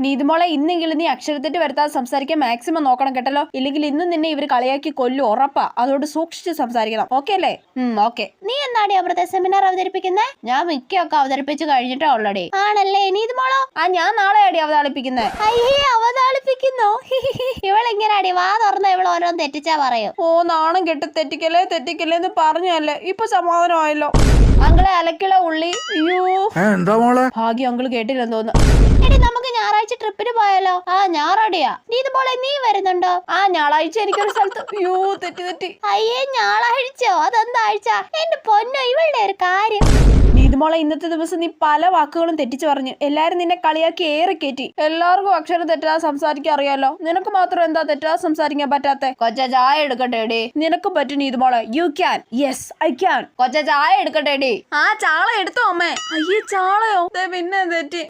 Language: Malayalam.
നീതുമോളെ ഇന്നെങ്കിലും നീ അക്ഷരത്തെറ്റ് വരുത്താതെ സംസാരിക്കാൻ മാക്സിമം നോക്കണം കേട്ടല്ലോ. ഇല്ലെങ്കിൽ ഇന്ന് നിന്നെ ഇവര് കളിയാക്കി കൊല്ലും, ഉറപ്പാ. അതുകൊണ്ട് സൂക്ഷിച്ച് സംസാരിക്കണം. ഓക്കെ അല്ലേ? ഓക്കെ. നീ എന്നാടി അവിടുത്തെ സെമിനാർ അവതരിപ്പിക്കുന്നേ? ഞാൻ മിക്കൊക്കെ അവതരിപ്പിച്ചു കഴിഞ്ഞിട്ടാ ഓൾറെഡി. ആണല്ലേ നീതുമോളോ? ഞാൻ നാളെയാടി അവതാളിപ്പിക്കുന്നേ. അയ്യേ അവതാളിപ്പിക്കുന്നോ? ഇവളിങ്ങനാടി വാ തുറന്ന ഇവൾ ഓരോന്ന് തെറ്റിച്ചാ പറയും. നാണം കെട്ട് തെറ്റിക്കല്ലേ എന്ന് പറഞ്ഞല്ലേ, ഇപ്പൊ സമാധാനമായല്ലോ. അങ്കിളെ അലക്കിള ഉള്ളി. അയ്യോ എന്താ മോളെ? ഭാഗ്യം അങ്കിള് കേട്ടില്ലെന്ന് തോന്നുന്നു. എടി നമുക്ക് ഞായറാഴ്ച ട്രിപ്പിന് പോയാലോ? ഞായറാടിയാ. നീതുമോളെ നീ വരുന്നുണ്ടോ? ഞായറാഴ്ച എനിക്കൊരു സ്ഥലത്ത്. അയ്യോ തെറ്റി. അയ്യേ ഞായറാഴ്ചയോ? അതെന്താ ആഴ്ച? എന്റെ പൊന്നോ ഇവളുടെ ഒരു കാര്യം. നീതുമോളെ ഇന്നത്തെ ദിവസം നീ പല വാക്കുകളും തെറ്റിച്ചു പറഞ്ഞു. എല്ലാരും നിന്നെ കളിയാക്കി ഏറെ കയറ്റി. എല്ലാവർക്കും അക്ഷരം തെറ്റാതെ സംസാരിക്കാൻ അറിയാലോ. നിനക്ക് മാത്രം എന്താ തെറ്റാതെ സംസാരിക്കാൻ പറ്റാത്തെ? കൊച്ച ചായ എടുക്കട്ടെ ഡി. നിനക്ക് പറ്റും നീതുമോളെ. You can. Yes I can. കൊച്ച ചായ എടുക്കട്ടെ ഡി. ചാള എടുത്തോ അമ്മേ. അയ്യേ ചാളയോ? പിന്നെ തെറ്റി.